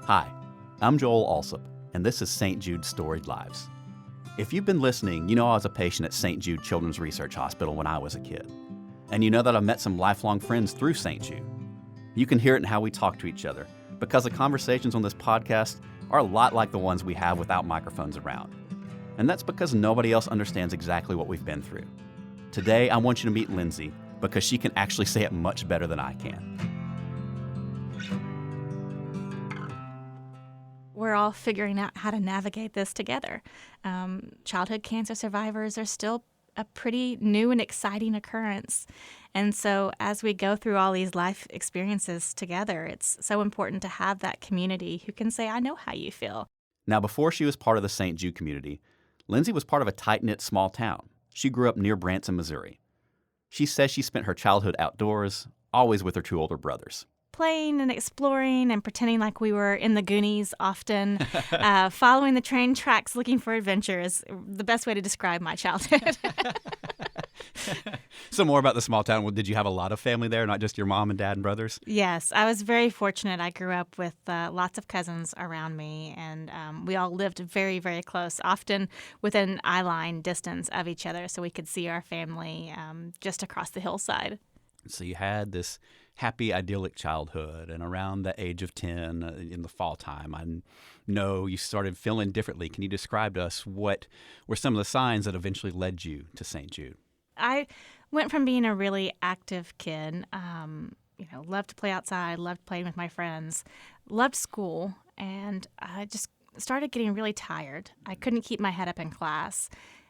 Hi, I'm Joel Alsop, and this is St. Jude Storied Lives. If you've been listening, you know I was a patient at St. Jude Children's Research Hospital when I was a kid. And you know that I've met some lifelong friends through St. Jude. You can hear it in how we talk to each other, because the conversations on this podcast are a lot like the ones we have without microphones around. And that's because nobody else understands exactly what we've been through. Today, I want you to meet Lindsey, because she can actually say it much better than I can. We're all figuring out how to navigate this together. Childhood cancer survivors are still a pretty new and exciting occurrence. And so as we go through all these life experiences together, it's so important to have that community who can say, I know how you feel. Now, before she was part of the St. Jude community, Lindsey was part of a tight-knit small town. She grew up near Branson, Missouri. She says she spent her childhood outdoors, always with her two older brothers. Playing and exploring and pretending like we were in the Goonies often, following the train tracks looking for adventure is the best way to describe my childhood. So more about the small town. Well, did you have a lot of family there, not just your mom and dad and brothers? Yes, I was very fortunate. I grew up with lots of cousins around me, and we all lived very, very close, often within eye-line distance of each other, so we could see our family just across the hillside. So you had this happy, idyllic childhood, and around the age of 10 in the fall time, I know you started feeling differently. Can you describe to us what were some of the signs that eventually led you to St. Jude? I went from being a really active kid, loved to play outside, loved playing with my friends, loved school, and I just started getting really tired. I couldn't keep my head up in class.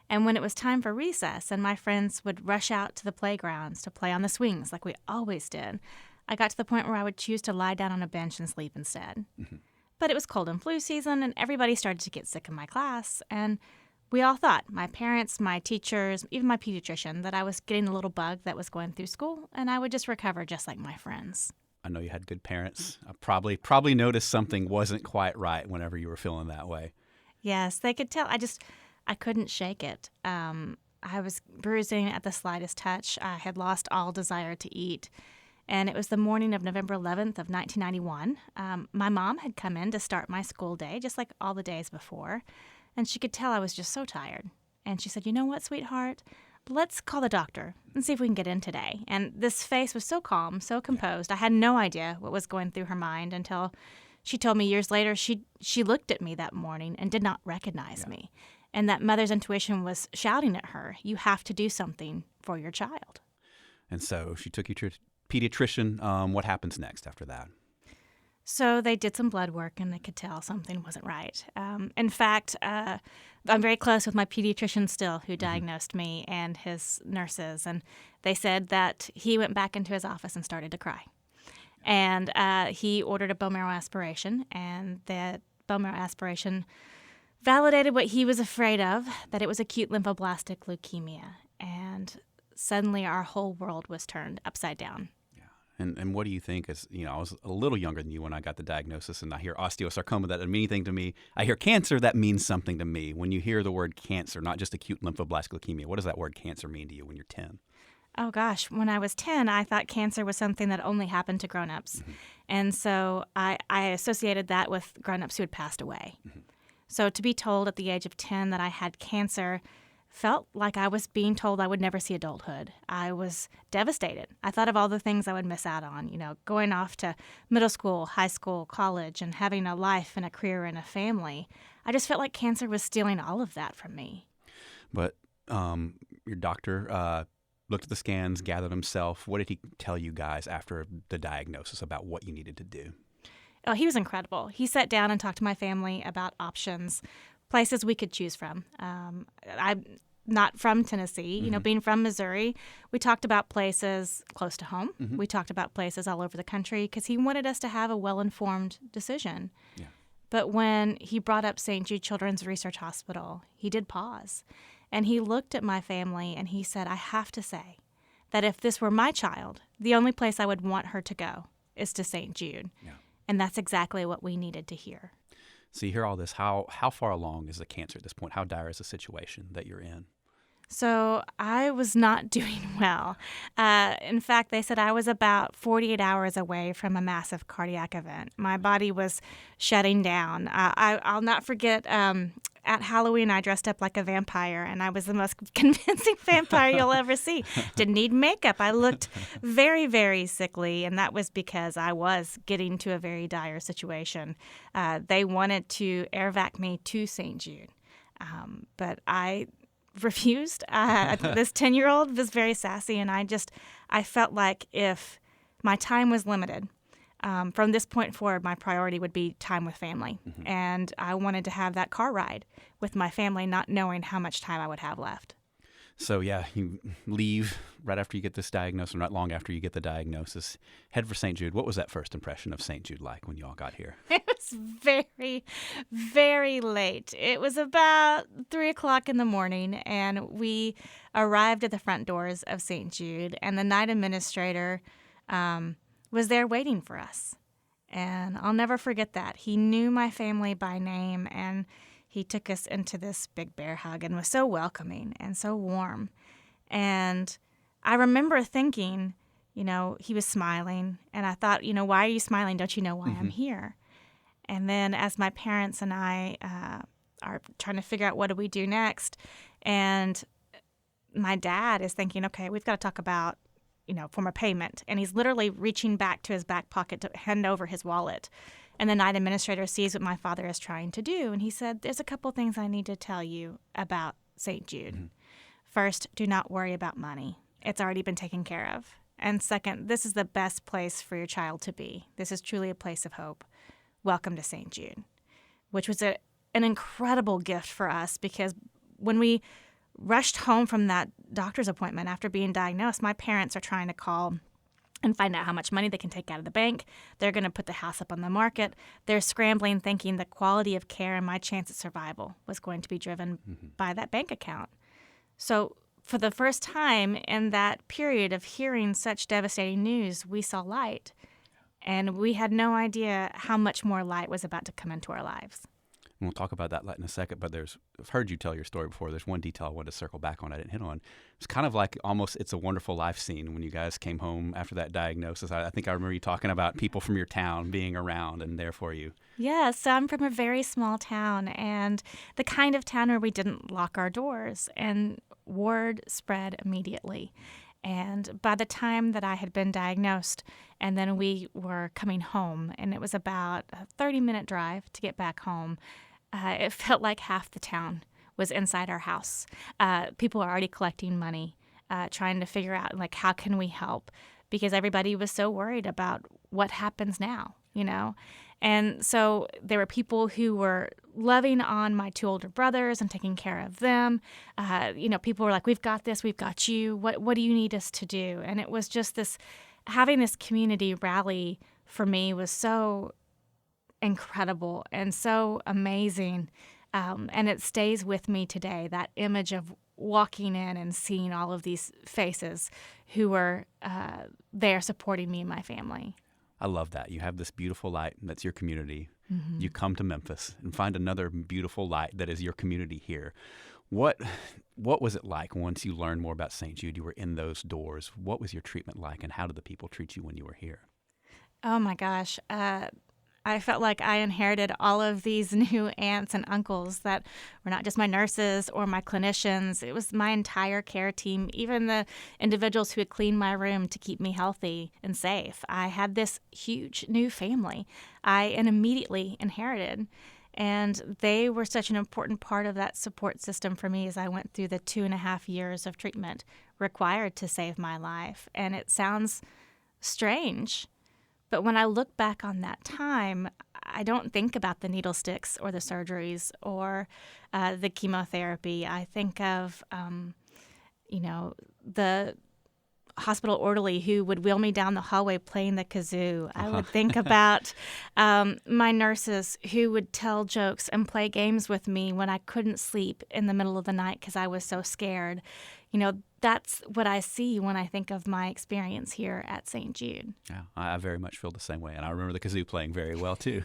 And when it was time for recess and my friends would rush out to the playgrounds to play on the swings like we always did, I got to the point where I would choose to lie down on a bench and sleep instead. Mm-hmm. But it was cold and flu season, and everybody started to get sick in my class. And we all thought, my parents, my teachers, even my pediatrician, that I was getting a little bug that was going through school, and I would just recover just like my friends. I know you had good parents. I probably noticed something wasn't quite right whenever you were feeling that way. Yes, they could tell. I couldn't shake it. I was bruising at the slightest touch. I had lost all desire to eat. And it was the morning of November 11th of 1991. My mom had come in to start my school day, just like all the days before. And she could tell I was just so tired. And she said, you know what, sweetheart? Let's call the doctor and see if we can get in today. And this face was so calm, so composed. I had no idea what was going through her mind until she told me years later she looked at me that morning and did not recognize me. And that mother's intuition was shouting at her, you have to do something for your child. And so she took you to a pediatrician. What happens next after that? So they did some blood work, and they could tell something wasn't right. In fact, I'm very close with my pediatrician still, who diagnosed me, and his nurses. And they said that he went back into his office and started to cry. And he ordered a bone marrow aspiration, and that bone marrow aspiration validated what he was afraid of, that it was acute lymphoblastic leukemia. And suddenly our whole world was turned upside down. Yeah. And what do you think? I was a little younger than you when I got the diagnosis, and I hear osteosarcoma, that doesn't mean anything to me. I hear cancer, that means something to me. When you hear the word cancer, not just acute lymphoblastic leukemia, what does that word cancer mean to you when you're 10? Oh, gosh. When I was 10, I thought cancer was something that only happened to grown-ups. Mm-hmm. And so I associated that with grown-ups who had passed away. Mm-hmm. So to be told at the age of 10 that I had cancer felt like I was being told I would never see adulthood. I was devastated. I thought of all the things I would miss out on, going off to middle school, high school, college, and having a life and a career and a family. I just felt like cancer was stealing all of that from me. But your doctor looked at the scans, gathered himself. What did he tell you guys after the diagnosis about what you needed to do? Oh, he was incredible. He sat down and talked to my family about options, places we could choose from. I'm not from Tennessee, mm-hmm. Being from Missouri. We talked about places close to home. Mm-hmm. We talked about places all over the country because he wanted us to have a well-informed decision. Yeah. But when he brought up St. Jude Children's Research Hospital, he did pause. And he looked at my family and he said, I have to say that if this were my child, the only place I would want her to go is to St. Jude. Yeah. And that's exactly what we needed to hear. So you hear all this. How far along is the cancer at this point? How dire is the situation that you're in? So I was not doing well. In fact, they said I was about 48 hours away from a massive cardiac event. My body was shutting down. I'll not forget at Halloween, I dressed up like a vampire, and I was the most convincing vampire you'll ever see. Didn't need makeup. I looked very, very sickly, and that was because I was getting to a very dire situation. They wanted to air vac me to St. Jude, but I refused. This 10-year-old was very sassy, and I felt like if my time was limited, from this point forward, my priority would be time with family. Mm-hmm. And I wanted to have that car ride with my family, not knowing how much time I would have left. So, yeah, you leave right after you get this diagnosis, or not long after you get the diagnosis, head for St. Jude. What was that first impression of St. Jude like when you all got here? It was very, very late. It was about 3 o'clock in the morning, and we arrived at the front doors of St. Jude, and the night administrator was there waiting for us. And I'll never forget that. He knew my family by name, and he took us into this big bear hug and was so welcoming and so warm. And I remember thinking, he was smiling, and I thought, why are you smiling? Don't you know why I'm here? And then as my parents and I are trying to figure out what do we do next, and my dad is thinking, okay, we've got to talk about form of payment. And he's literally reaching back to his back pocket to hand over his wallet. And the night administrator sees what my father is trying to do. And he said, there's a couple things I need to tell you about St. Jude. Mm-hmm. First, do not worry about money. It's already been taken care of. And second, this is the best place for your child to be. This is truly a place of hope. Welcome to St. Jude, which was an incredible gift for us, because when we rushed home from that doctor's appointment after being diagnosed, my parents are trying to call and find out how much money they can take out of the bank. They're going to put the house up on the market. They're scrambling, thinking the quality of care and my chance at survival was going to be driven by that bank account. So for the first time in that period of hearing such devastating news, we saw light. And we had no idea how much more light was about to come into our lives. And we'll talk about that in a second, but I've heard you tell your story before. There's one detail I wanted to circle back on I didn't hit on. It's kind of like almost It's a Wonderful Life scene when you guys came home after that diagnosis. I think I remember you talking about people from your town being around and there for you. Yeah, so I'm from a very small town, and the kind of town where we didn't lock our doors, and word spread immediately. And by the time that I had been diagnosed, and then we were coming home, and it was about a 30-minute drive to get back home, it felt like half the town was inside our house. People were already collecting money, trying to figure out, how can we help? Because everybody was so worried about what happens now, And so there were people who were loving on my two older brothers and taking care of them. People were like, we've got this, we've got you. What do you need us to do? And it was just having this community rally for me was so incredible and so amazing. And it stays with me today, that image of walking in and seeing all of these faces who were there supporting me and my family. I love that. You have this beautiful light that's your community. Mm-hmm. You come to Memphis and find another beautiful light that is your community here. What was it like once you learned more about St. Jude? You were in those doors. What was your treatment like, and how did the people treat you when you were here? Oh, my gosh. I felt like I inherited all of these new aunts and uncles that were not just my nurses or my clinicians. It was my entire care team, even the individuals who would clean my room to keep me healthy and safe. I had this huge new family I immediately inherited. And they were such an important part of that support system for me as I went through the 2.5 years of treatment required to save my life. And it sounds strange, but when I look back on that time, I don't think about the needle sticks or the surgeries or the chemotherapy. I think of, the hospital orderly who would wheel me down the hallway playing the kazoo. I would think about my nurses who would tell jokes and play games with me when I couldn't sleep in the middle of the night because I was so scared. That's what I see when I think of my experience here at St. Jude. Yeah, I very much feel the same way. And I remember the kazoo playing very well, too.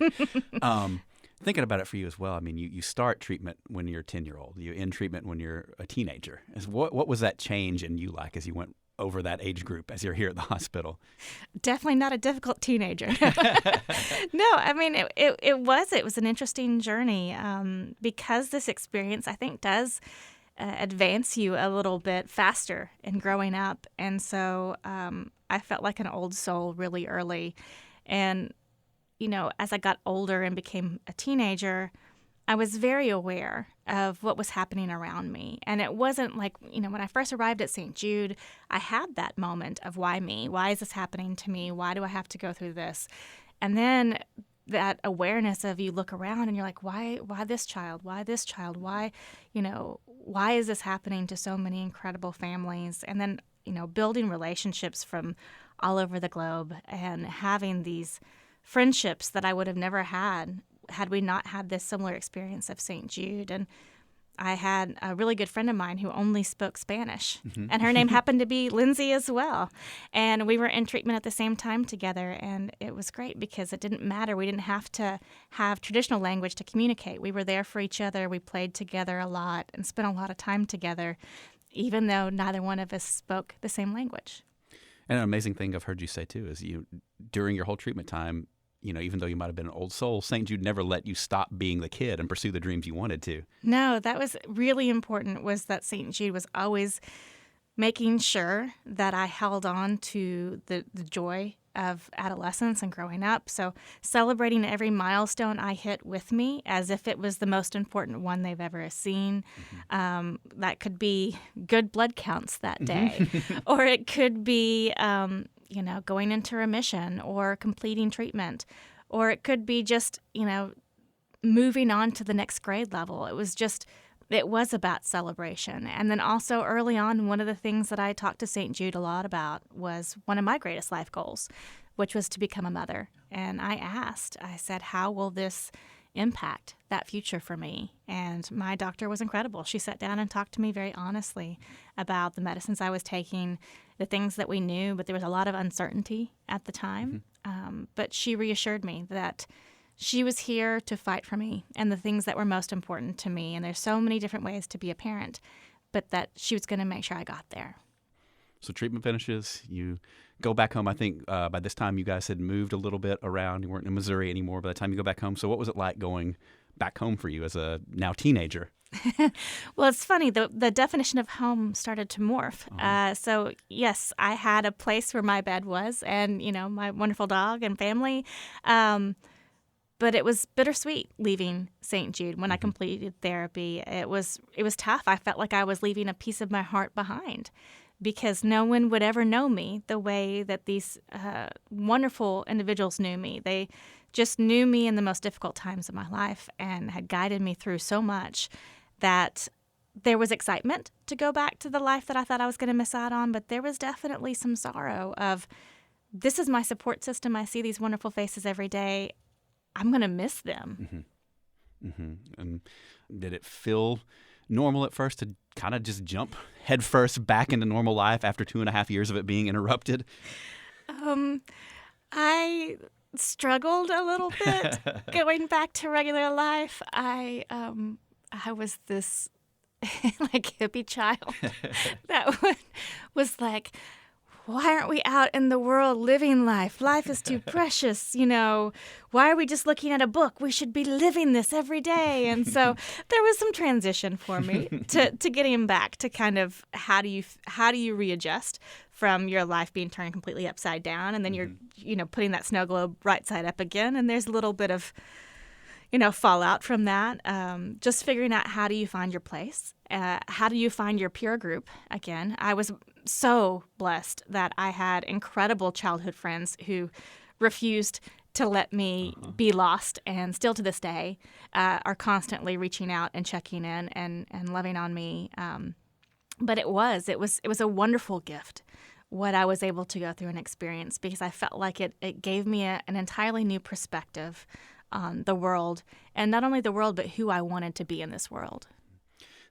Thinking about it for you as well, I mean, you start treatment when you're a 10-year-old. You end treatment when you're a teenager. What was that change in you like as you went over that age group as you're here at the hospital? Definitely not a difficult teenager. No, I mean, it was an interesting journey because this experience, I think, does advance you a little bit faster in growing up. And so I felt like an old soul really early. And, as I got older and became a teenager, I was very aware of what was happening around me. And it wasn't like, when I first arrived at St. Jude, I had that moment of why me? Why is this happening to me? Why do I have to go through this? And then that awareness of you look around and you're like, why this child? Why this child? Why is this happening to so many incredible families? And then, building relationships from all over the globe and having these friendships that I would have never had we not had this similar experience of St. Jude. And I had a really good friend of mine who only spoke Spanish, and her name happened to be Lindsey as well. And we were in treatment at the same time together, and it was great because it didn't matter. We didn't have to have traditional language to communicate. We were there for each other. We played together a lot and spent a lot of time together, even though neither one of us spoke the same language. And an amazing thing I've heard you say, too, is during your whole treatment time, even though you might have been an old soul, St. Jude never let you stop being the kid and pursue the dreams you wanted to. No, that was really important, was that St. Jude was always making sure that I held on to the joy of adolescence and growing up. So celebrating every milestone I hit with me as if it was the most important one they've ever seen. That could be good blood counts that day, or it could be going into remission or completing treatment, or it could be just, moving on to the next grade level. It was about celebration. And then also early on, one of the things that I talked to St. Jude a lot about was one of my greatest life goals, which was to become a mother. And I said, how will this impact that future for me? And my doctor was incredible. She sat down and talked to me very honestly about the medicines I was taking, the things that we knew, but there was a lot of uncertainty at the time. But she reassured me that she was here to fight for me and the things that were most important to me. And there's so many different ways to be a parent, but that she was going to make sure I got there. So treatment finishes, you go back home. I think by this time you guys had moved a little bit around. You weren't in Missouri anymore by the time you go back home. So what was it like going back home for you as a now teenager? Well, it's funny. The definition of home started to morph. So, yes, I had a place where my bed was and, my wonderful dog and family. But it was bittersweet leaving St. Jude when I completed therapy. It was tough. I felt like I was leaving a piece of my heart behind because no one would ever know me the way that these wonderful individuals knew me. They just knew me in the most difficult times of my life and had guided me through so much that there was excitement to go back to the life that I thought I was going to miss out on, but there was definitely some sorrow of, this is my support system. I see these wonderful faces every day. I'm going to miss them. And did it feel normal at first to kind of just jump headfirst back into normal life after 2.5 years of it being interrupted? I struggled a little bit going back to regular life. I was this like hippie child that was like, why aren't we out in the world living life? Life is too precious, Why are we just looking at a book? We should be living this every day. And so there was some transition for me to getting back to kind of how do you readjust from your life being turned completely upside down, and then you're putting that snow globe right side up again, and there's a little bit of fallout from that. Just figuring out how do you find your place? How do you find your peer group again? I was so blessed that I had incredible childhood friends who refused to let me be lost, and still to this day are constantly reaching out and checking in and loving on me. But it was a wonderful gift what I was able to go through and experience, because I felt like it gave me an entirely new perspective on the world, and not only the world, but who I wanted to be in this world.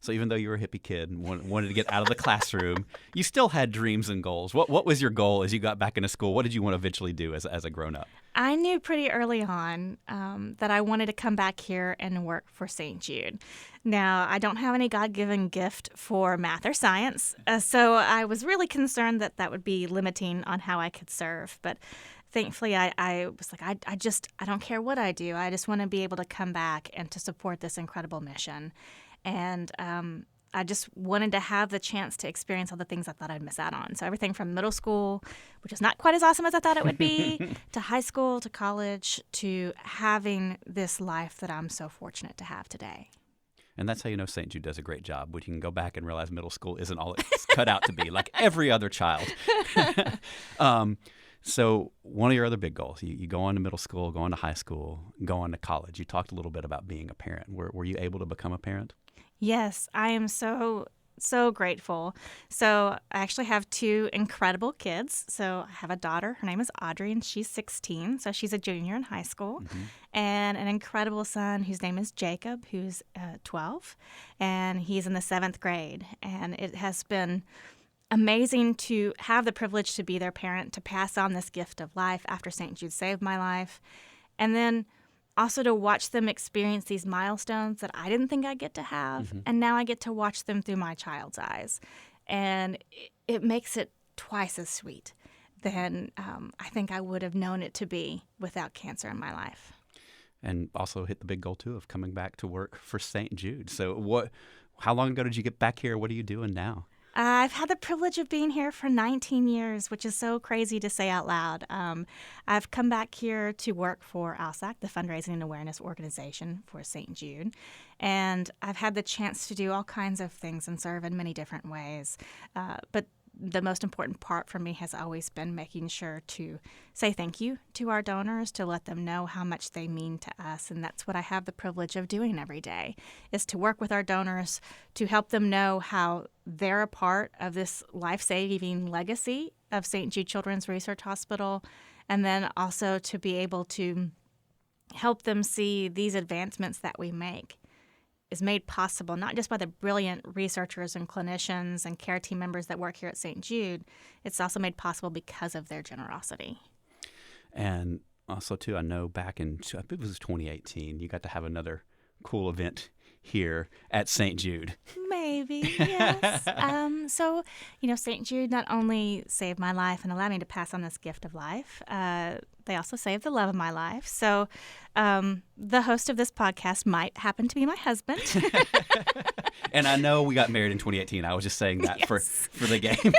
So even though you were a hippie kid and wanted to get out of the classroom, you still had dreams and goals. What was your goal as you got back into school? What did you want to eventually do as a grown-up? I knew pretty early on that I wanted to come back here and work for St. Jude. Now, I don't have any God-given gift for math or science, so I was really concerned that that would be limiting on how I could serve. But thankfully, I was like, I don't care what I do. I just want to be able to come back and to support this incredible mission. And I just wanted to have the chance to experience all the things I thought I'd miss out on. So everything from middle school, which is not quite as awesome as I thought it would be, to high school, to college, to having this life that I'm so fortunate to have today. And that's how you know St. Jude does a great job, when you can go back and realize middle school isn't all it's cut out to be, like every other child. So one of your other big goals, you go on to middle school, go on to high school, go on to college. You talked a little bit about being a parent. Were you able to become a parent? Yes, I am so grateful. So I actually have two incredible kids. So I have a daughter. Her name is Audrey, and she's 16. So she's a junior in high school. Mm-hmm. And an incredible son whose name is Jacob, who's 12. And he's in the 7th grade. And it has been amazing to have the privilege to be their parent, to pass on this gift of life after St. Jude saved my life. And then also to watch them experience these milestones that I didn't think I'd get to have. Mm-hmm. And now I get to watch them through my child's eyes. And it makes it twice as sweet than I think I would have known it to be without cancer in my life. And also hit the big goal, too, of coming back to work for St. Jude. So how long ago did you get back here? What are you doing now? I've had the privilege of being here for 19 years, which is so crazy to say out loud. I've come back here to work for ALSAC, the Fundraising and Awareness Organization for St. Jude, and I've had the chance to do all kinds of things and serve in many different ways. But the most important part for me has always been making sure to say thank you to our donors, to let them know how much they mean to us. And that's what I have the privilege of doing every day, is to work with our donors, to help them know how they're a part of this life-saving legacy of St. Jude Children's Research Hospital, and then also to be able to help them see these advancements that we make is made possible not just by the brilliant researchers and clinicians and care team members that work here at St. Jude, it's also made possible because of their generosity. And also, too, I know back in, I think it was 2018, you got to have another cool event here at St. Jude. Maybe, yes. So, St. Jude not only saved my life and allowed me to pass on this gift of life, they also saved the love of my life. So the host of this podcast might happen to be my husband. And I know we got married in 2018. I was just saying that for the game.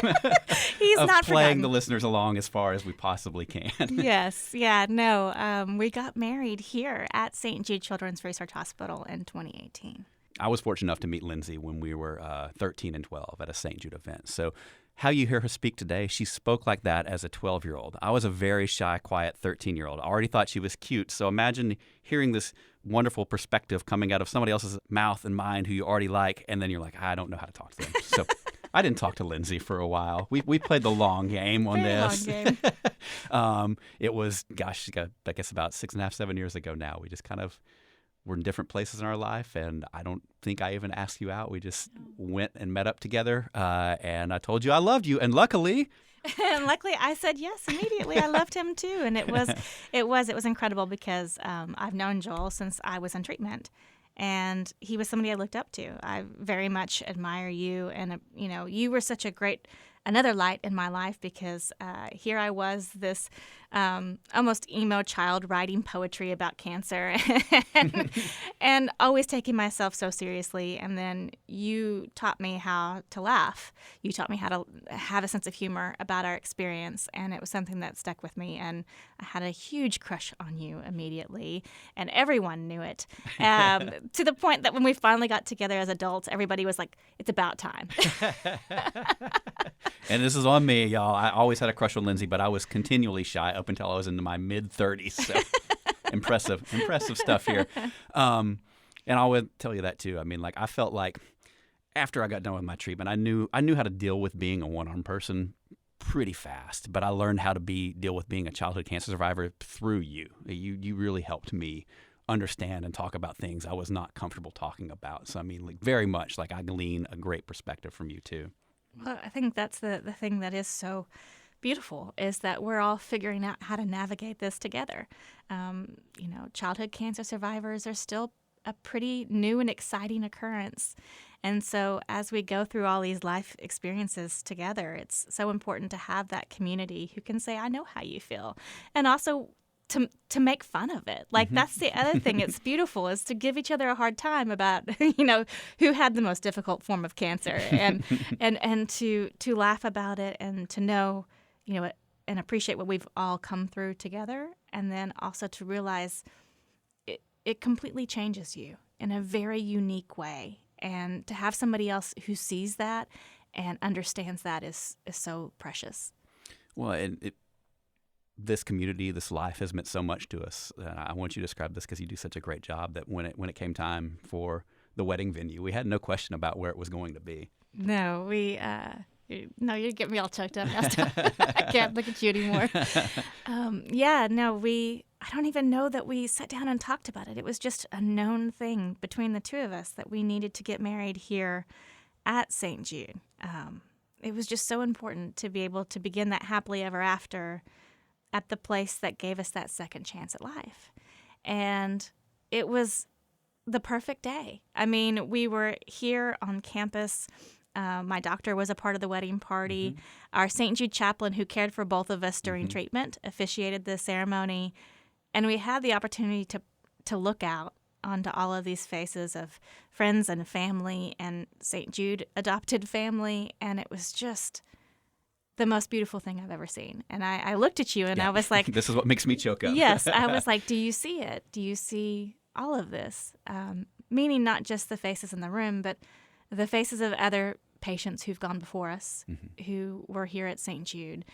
He's of not playing forgotten. The listeners along as far as we possibly can. Yes. Yeah. No. We got married here at St. Jude Children's Research Hospital in 2018. I was fortunate enough to meet Lindsey when we were 13 and 12 at a St. Jude event. So how you hear her speak today, she spoke like that as a 12-year-old. I was a very shy, quiet 13-year-old. I already thought she was cute. So imagine hearing this wonderful perspective coming out of somebody else's mouth and mind who you already like, and then you're like, I don't know how to talk to them. So I didn't talk to Lindsey for a while. We played the long game on this. Very long game. It was, I guess about 6.5, 7 years ago now. We just kind of were in different places in our life, and I don't think I even asked you out. We just went and met up together, and I told you I loved you, and luckily... And luckily, I said yes immediately. I loved him too, and it was incredible because I've known Joel since I was in treatment, and he was somebody I looked up to. I very much admire you, and you were such a great another light in my life because here I was, this almost emo child writing poetry about cancer and always taking myself so seriously. And then you taught me how to laugh. You taught me how to have a sense of humor about our experience, and it was something that stuck with me. And I had a huge crush on you immediately, and everyone knew it, to the point that when we finally got together as adults, everybody was like, it's about time. And this is on me, y'all. I always had a crush on Lindsey, but I was continually shy up until I was into my mid-30s. So impressive stuff here. And I would tell you that too. I mean, like, I felt like after I got done with my treatment, I knew how to deal with being a one-armed person pretty fast. But I learned how to deal with being a childhood cancer survivor through you. You really helped me understand and talk about things I was not comfortable talking about. So, I mean, like, very much like I glean a great perspective from you too. Well, I think that's the thing that is so beautiful, is that we're all figuring out how to navigate this together. Childhood cancer survivors are still a pretty new and exciting occurrence. And so as we go through all these life experiences together, it's so important to have that community who can say, I know how you feel. And also to make fun of it. Like, that's the other thing. It's beautiful, is to give each other a hard time about, who had the most difficult form of cancer, and to laugh about it, and to know, and appreciate what we've all come through together. And then also to realize it completely changes you in a very unique way. And to have somebody else who sees that and understands that is so precious. Well, and this community, this life has meant so much to us. I want you to describe this because you do such a great job, that when it came time for the wedding venue, we had no question about where it was going to be. No, you're getting me all choked up now. I can't look at you anymore. I don't even know that we sat down and talked about it. It was just a known thing between the two of us that we needed to get married here at St. Jude. It was just so important to be able to begin that happily ever after at the place that gave us that second chance at life. And it was the perfect day. I mean, we were here on campus. My doctor was a part of the wedding party. Mm-hmm. Our St. Jude chaplain, who cared for both of us during treatment, officiated the ceremony. And we had the opportunity to look out onto all of these faces of friends and family and St. Jude adopted family. And it was just the most beautiful thing I've ever seen. And I looked at you and I was like... This is what makes me choke up. Yes. I was like, do you see it? Do you see all of this? Meaning not just the faces in the room, but the faces of other patients who've gone before us, who were here at St. Jude,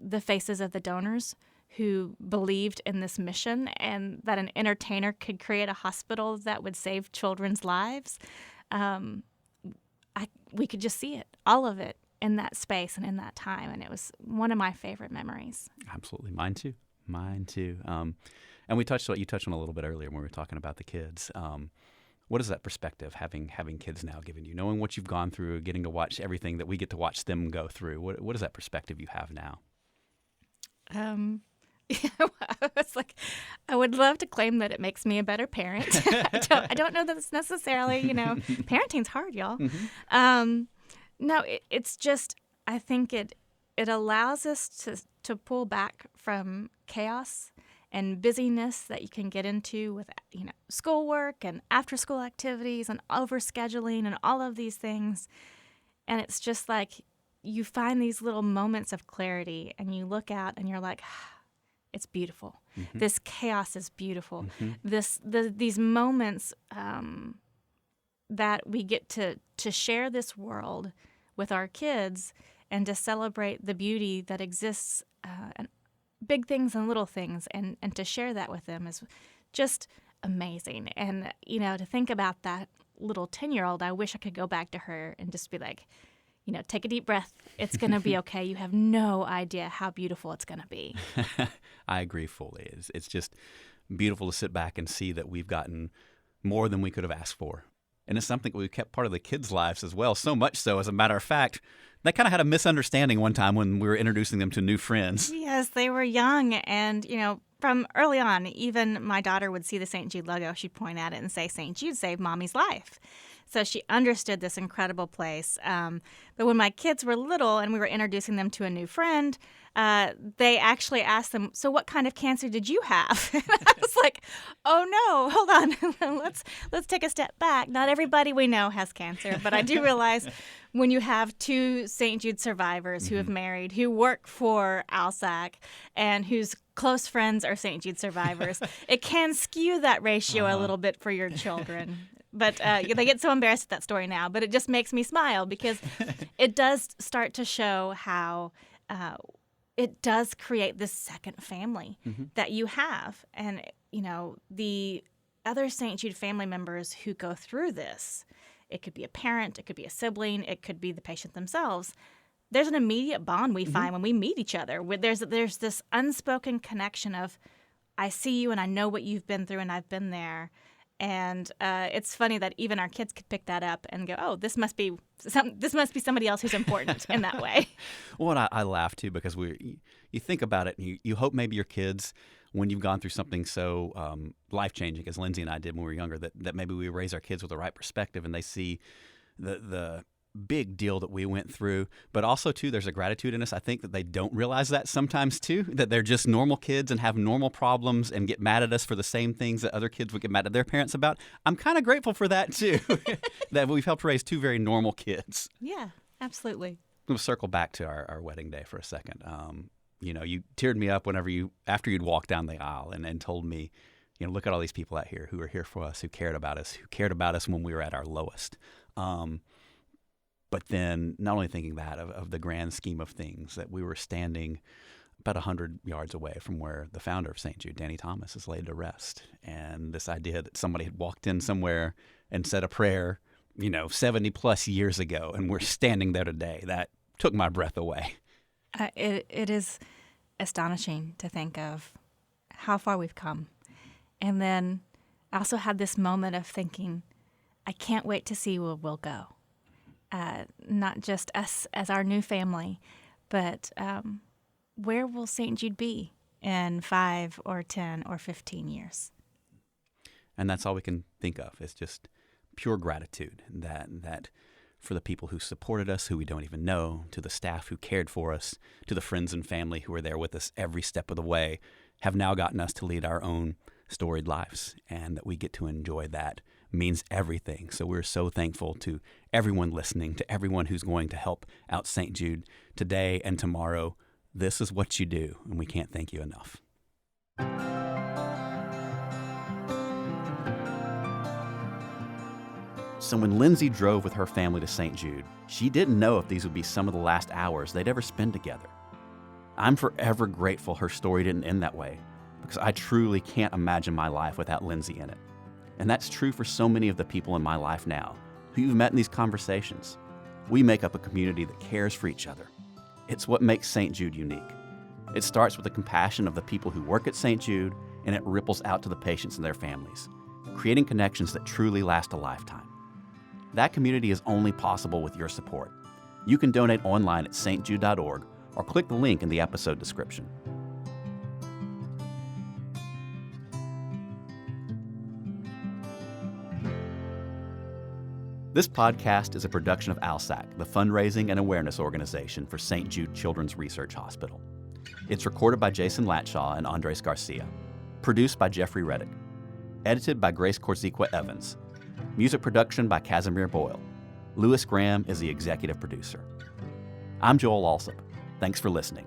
the faces of the donors who believed in this mission and that an entertainer could create a hospital that would save children's lives. We could just see it, all of it, in that space and in that time. And it was one of my favorite memories. Absolutely. Mine too. And you touched on a little bit earlier when we were talking about the kids. What is that perspective, having kids now given you, knowing what you've gone through, getting to watch everything that we get to watch them go through? What is that perspective you have now? It's like, I would love to claim that it makes me a better parent. I don't know that it's necessarily, parenting's hard, y'all. No, it's just, I think it allows us to pull back from chaos and busyness that you can get into with, schoolwork and after-school activities and overscheduling and all of these things. And it's just like you find these little moments of clarity and you look out and you're like, it's beautiful. Mm-hmm. This chaos is beautiful. Mm-hmm. These moments that we get to share this world with our kids and to celebrate the beauty that exists, and big things and little things, and to share that with them is just amazing. And, to think about that little 10-year-old, I wish I could go back to her and just be like, take a deep breath. It's going to be okay. You have no idea how beautiful it's going to be. I agree fully. It's just beautiful to sit back and see that we've gotten more than we could have asked for. And it's something we've kept part of the kids' lives as well, so much so, as a matter of fact, they kind of had a misunderstanding one time when we were introducing them to new friends. Yes, they were young. And, from early on, even my daughter would see the St. Jude logo. She'd point at it and say, St. Jude saved Mommy's life. So she understood this incredible place. But when my kids were little and we were introducing them to a new friend, they actually asked them, so what kind of cancer did you have? And I was like, oh, no, hold on. Let's take a step back. Not everybody we know has cancer. But I do realize when you have two St. Jude survivors who have married, who work for ALSAC, and whose close friends are St. Jude survivors, it can skew that ratio a little bit for your children. But they get so embarrassed at that story now. But it just makes me smile because it does start to show how it does create this second family that you have. And, the other St. Jude family members who go through this, it could be a parent, it could be a sibling, it could be the patient themselves. There's an immediate bond we find when we meet each other. There's this unspoken connection of, I see you and I know what you've been through and I've been there. And it's funny that even our kids could pick that up and go, oh, this must be somebody else who's important in that way. Well, and I laugh too because you think about it and you hope maybe your kids, when you've gone through something so life-changing as Lindsey and I did when we were younger, that maybe we raise our kids with the right perspective and they see the big deal that we went through. But also, too, there's a gratitude in us. I think that they don't realize that sometimes, too, that they're just normal kids and have normal problems and get mad at us for the same things that other kids would get mad at their parents about. I'm kind of grateful for that, too, that we've helped raise two very normal kids. Yeah, absolutely. We'll circle back to our wedding day for a second. You teared me up after you'd walked down the aisle and told me, look at all these people out here who are here for us, who cared about us when we were at our lowest. But then not only thinking that of the grand scheme of things, that we were standing about 100 yards away from where the founder of St. Jude, Danny Thomas, is laid to rest. And this idea that somebody had walked in somewhere and said a prayer, 70 plus years ago, and we're standing there today, that took my breath away. It is astonishing to think of how far we've come. And then I also had this moment of thinking, I can't wait to see where we'll go. Not just us as our new family, but where will St. Jude be in 5 or 10 or 15 years? And that's all we can think of. It's just pure gratitude that for the people who supported us, who we don't even know, to the staff who cared for us, to the friends and family who were there with us every step of the way, have now gotten us to lead our own storied lives, and that we get to enjoy that means everything. So we're so thankful to everyone listening, to everyone who's going to help out St. Jude today and tomorrow. This is what you do, and we can't thank you enough. So when Lindsey drove with her family to St. Jude, she didn't know if these would be some of the last hours they'd ever spend together. I'm forever grateful her story didn't end that way, because I truly can't imagine my life without Lindsey in it. And that's true for so many of the people in my life now who you've met in these conversations. We make up a community that cares for each other. It's what makes St. Jude unique. It starts with the compassion of the people who work at St. Jude, and it ripples out to the patients and their families, creating connections that truly last a lifetime. That community is only possible with your support. You can donate online at stjude.org or click the link in the episode description. This podcast is a production of ALSAC, the fundraising and awareness organization for St. Jude Children's Research Hospital. It's recorded by Jason Latshaw and Andres Garcia. Produced by Jeffrey Reddick. Edited by Grace Korziqua Evans. Music production by Casimir Boyle. Lewis Graham is the executive producer. I'm Joel Alsop. Thanks for listening.